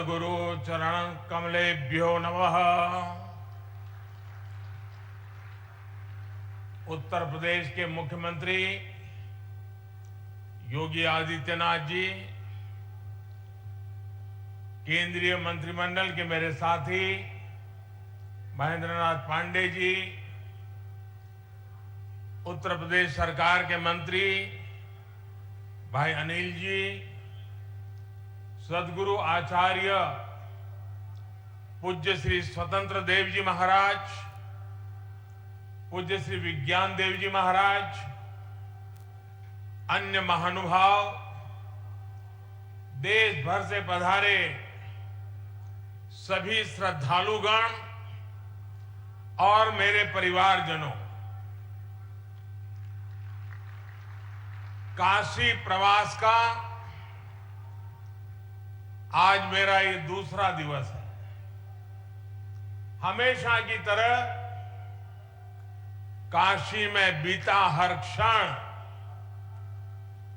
गुरु चरण कमलेभ्यो नमः। उत्तर प्रदेश के मुख्यमंत्री योगी आदित्यनाथ जी, केंद्रीय मंत्रिमंडल के मेरे साथी महेंद्र नाथ पांडे जी, उत्तर प्रदेश सरकार के मंत्री भाई अनिल जी, सदगुरु आचार्य पूज्य श्री स्वतंत्र देव जी महाराज, पूज्य श्री विज्ञान देव जी महाराज, अन्य महानुभाव, देश भर से पधारे सभी श्रद्धालुगण और मेरे परिवारजनों, काशी प्रवास का आज मेरा ये दूसरा दिवस है। हमेशा की तरह काशी में बीता हर क्षण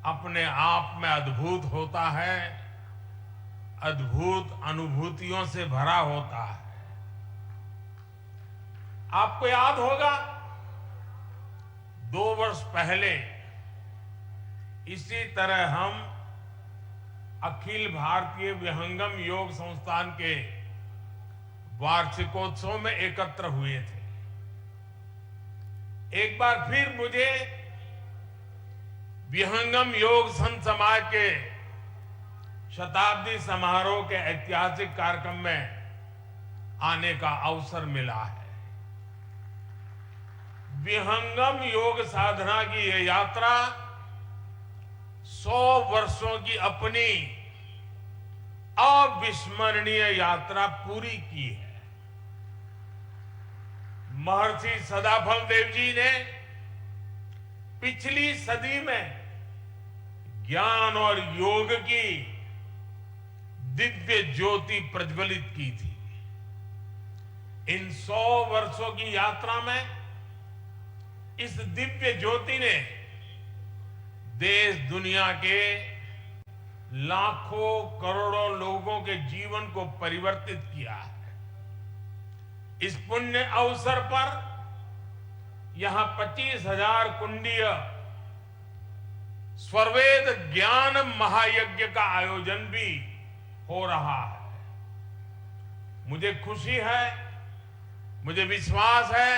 अपने आप में अद्भुत होता है, अद्भुत अनुभूतियों से भरा होता है। आपको याद होगा 2 वर्ष पहले इसी तरह हम अखिल भारतीय विहंगम योग संस्थान के वार्षिकोत्सव में एकत्र हुए थे। एक बार फिर मुझे विहंगम योग संत समाज के शताब्दी समारोह के ऐतिहासिक कार्यक्रम में आने का अवसर मिला है। विहंगम योग साधना की यह यात्रा 100 वर्षों की अपनी अविस्मरणीय यात्रा पूरी की है। महर्षि सदाफल देव जी ने पिछली सदी में ज्ञान और योग की दिव्य ज्योति प्रज्वलित की थी। इन 100 वर्षों की यात्रा में इस दिव्य ज्योति ने देश दुनिया के लाखों करोड़ों लोगों के जीवन को परिवर्तित किया है। इस पुण्य अवसर पर यहां 25,000 कुंडीय स्वरवेद ज्ञान महायज्ञ का आयोजन भी हो रहा है। मुझे खुशी है, मुझे विश्वास है,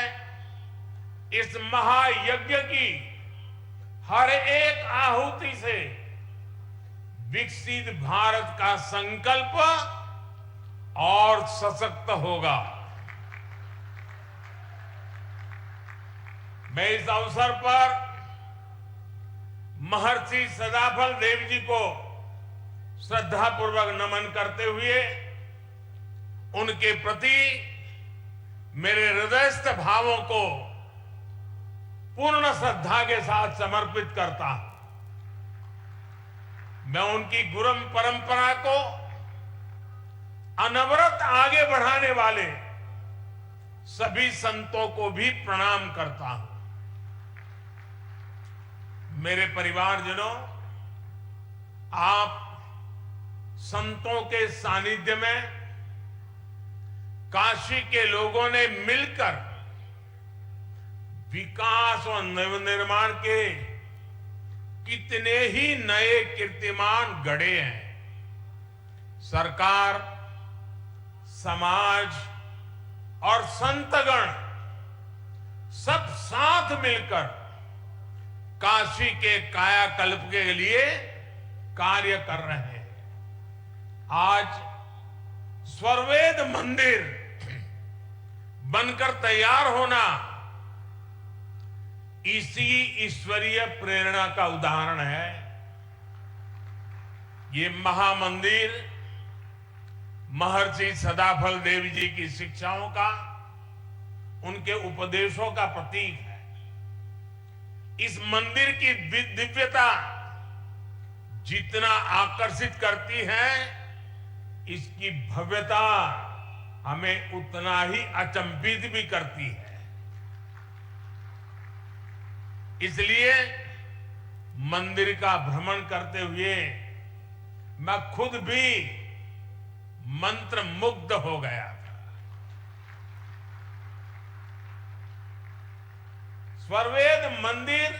इस महायज्ञ की हर एक आहुति से विकसित भारत का संकल्प और सशक्त होगा। मैं इस अवसर पर महर्षि सदाफल देव जी को श्रद्धापूर्वक नमन करते हुए उनके प्रति मेरे हृदयस्थ भावों को पूर्ण श्रद्धा के साथ समर्पित करता हूं। मैं उनकी गुरु परंपरा को अनवरत आगे बढ़ाने वाले सभी संतों को भी प्रणाम करता हूं। मेरे परिवारजनों, आप संतों के सानिध्य में काशी के लोगों ने मिलकर विकास और नवनिर्माण के कितने ही नए कीर्तिमान गढ़े हैं। सरकार, समाज और संतगण सब साथ मिलकर काशी के कायाकल्प के लिए कार्य कर रहे हैं। आज स्वरवेद मंदिर बनकर तैयार होना इसी ईश्वरीय प्रेरणा का उदाहरण है। ये महामंदिर महर्षि सदाफल देव जी की शिक्षाओं का, उनके उपदेशों का प्रतीक है। इस मंदिर की दिव्यता जितना आकर्षित करती है, इसकी भव्यता हमें उतना ही अचंभित भी करती है। इसलिए मंदिर का भ्रमण करते हुए मैं खुद भी मंत्र मुग्ध हो गया था। स्वरवेद मंदिर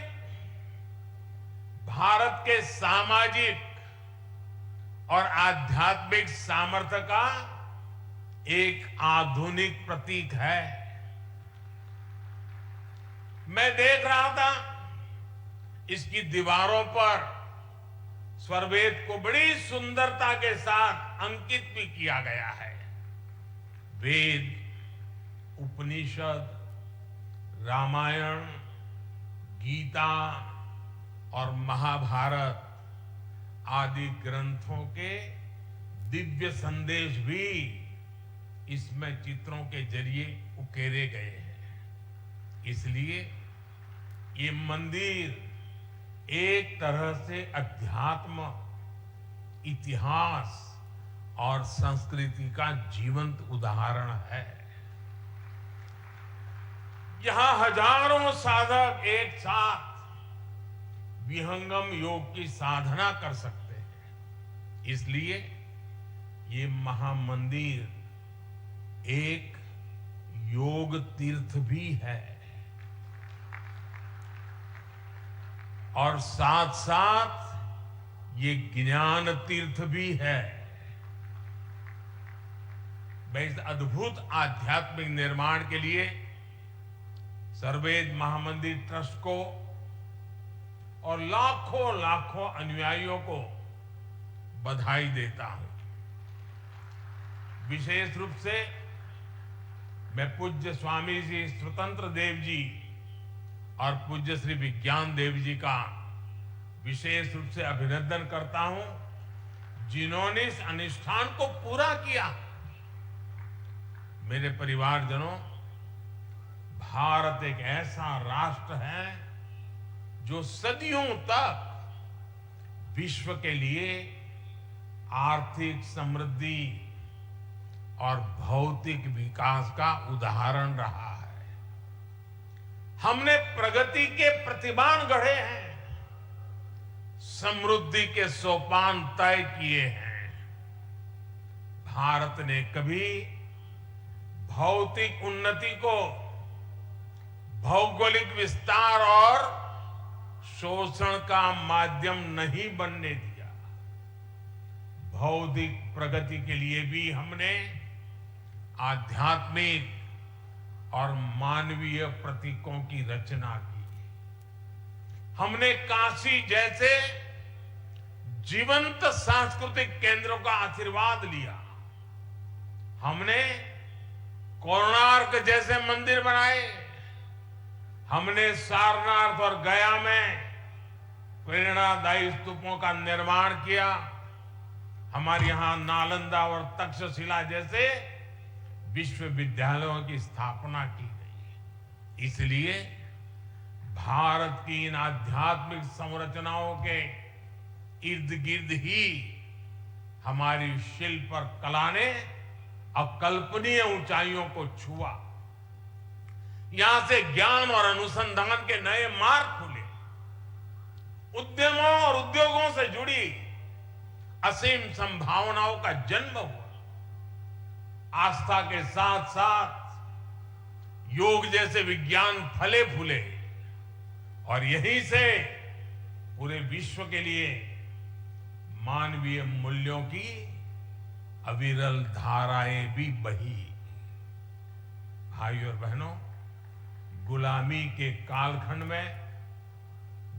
भारत के सामाजिक और आध्यात्मिक सामर्थ्य का एक आधुनिक प्रतीक है। मैं देख रहा था इसकी दीवारों पर स्वरवेद को बड़ी सुंदरता के साथ अंकित भी किया गया है। वेद, उपनिषद, रामायण, गीता और महाभारत आदि ग्रंथों के दिव्य संदेश भी इसमें चित्रों के जरिए उकेरे गए हैं। इसलिए ये मंदिर एक तरह से अध्यात्म, इतिहास और संस्कृति का जीवंत उदाहरण है। यहां हजारों साधक एक साथ विहंगम योग की साधना कर सकते हैं। इसलिए ये महामंदिर एक योग तीर्थ भी है और साथ साथ ये ज्ञान तीर्थ भी है। मैं इस अद्भुत आध्यात्मिक निर्माण के लिए स्वरवेद महामंदिर ट्रस्ट को और लाखों लाखों अनुयायियों को बधाई देता हूं। विशेष रूप से मैं पूज्य स्वामी जी स्वतंत्र देव जी और पूज्य श्री विज्ञान देव जी का विशेष रूप से अभिनंदन करता हूं, जिन्होंने इस अनुष्ठान को पूरा किया। मेरे परिवारजनों, भारत एक ऐसा राष्ट्र है जो सदियों तक विश्व के लिए आर्थिक समृद्धि और भौतिक विकास का उदाहरण रहा है। हमने प्रगति के प्रतिमान गढ़े हैं, समृद्धि के सोपान तय किए हैं। भारत ने कभी भौतिक उन्नति को भौगोलिक विस्तार और शोषण का माध्यम नहीं बनने दिया। भौतिक प्रगति के लिए भी हमने आध्यात्मिक और मानवीय प्रतीकों की रचना की। हमने काशी जैसे जीवंत सांस्कृतिक केंद्रों का आशीर्वाद लिया। हमने कोणार्क जैसे मंदिर बनाए। हमने सारनाथ और गया में प्रेरणादायी स्तूपों का निर्माण किया। हमारे यहां नालंदा और तक्षशिला जैसे विश्वविद्यालयों की स्थापना की गई। इसलिए भारत की इन आध्यात्मिक संरचनाओं के इर्द गिर्द ही हमारी शिल्प और कला ने अकल्पनीय ऊंचाइयों को छुआ। यहां से ज्ञान और अनुसंधान के नए मार्ग खुले। उद्यमों और उद्योगों से जुड़ी असीम संभावनाओं का जन्म हुआ। आस्था के साथ साथ योग जैसे विज्ञान फले फूले और यहीं से पूरे विश्व के लिए मानवीय मूल्यों की अविरल धाराएं भी बही। भाइयों और बहनों, गुलामी के कालखंड में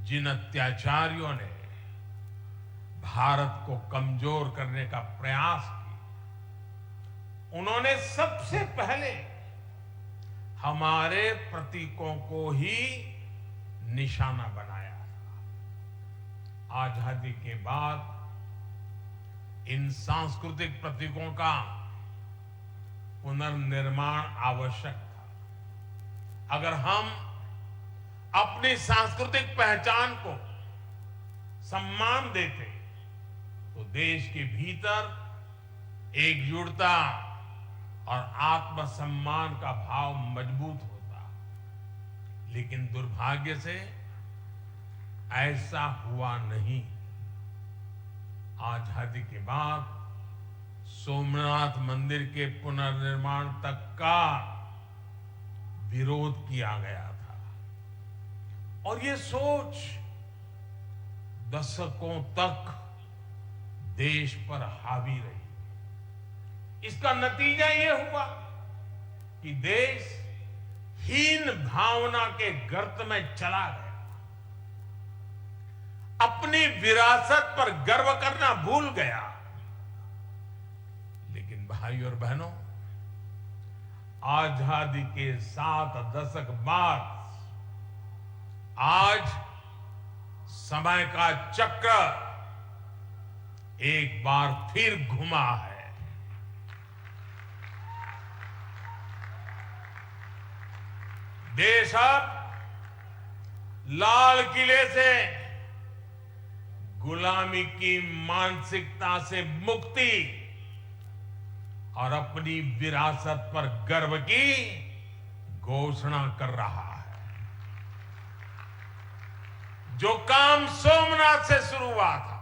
जिन अत्याचारियों ने भारत को कमजोर करने का प्रयास किया, उन्होंने सबसे पहले हमारे प्रतीकों को ही निशाना बनाया था। आजादी के बाद इन सांस्कृतिक प्रतीकों का पुनर्निर्माण आवश्यक था। अगर हम अपनी सांस्कृतिक पहचान को सम्मान देते तो देश के भीतर एकजुटता और आत्मसम्मान का भाव मजबूत होता। लेकिन दुर्भाग्य से ऐसा हुआ नहीं। आजादी के बाद सोमनाथ मंदिर के पुनर्निर्माण तक का विरोध किया गया था और ये सोच दशकों तक देश पर हावी रही। इसका नतीजा ये हुआ कि देश हीन भावना के गर्त में चला गया, अपनी विरासत पर गर्व करना भूल गया। लेकिन भाई और बहनों, आजादी के 7 दशक बाद आज समय का चक्र एक बार फिर घुमा है। देश अब लाल किले से गुलामी की मानसिकता से मुक्ति और अपनी विरासत पर गर्व की घोषणा कर रहा है। जो काम सोमनाथ से शुरू हुआ था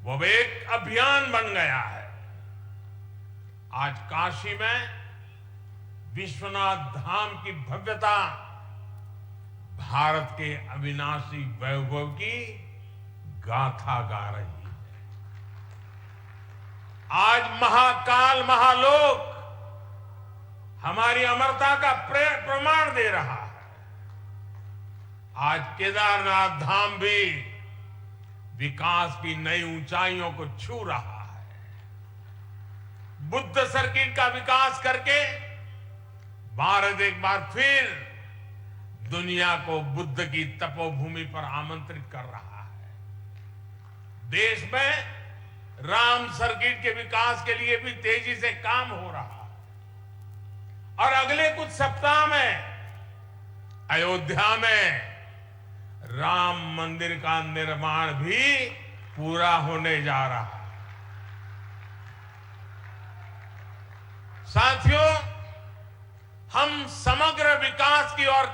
वो एक अभियान बन गया है। आज काशी में विश्वनाथ धाम की भव्यता भारत के अविनाशी वैभव की गाथा गा रही है। आज महाकाल महालोक हमारी अमरता का प्रमाण दे रहा है। आज केदारनाथ धाम भी विकास की नई ऊंचाइयों को छू रहा है। बुद्ध सर्किट का विकास करके भारत एक बार फिर दुनिया को बुद्ध की तपोभूमि पर आमंत्रित कर रहा है। देश में राम सर्किट के विकास के लिए भी तेजी से काम हो रहा है और अगले कुछ सप्ताह में अयोध्या में राम मंदिर का निर्माण भी पूरा होने जा रहा है। साथियों, हम समग्र विकास की ओर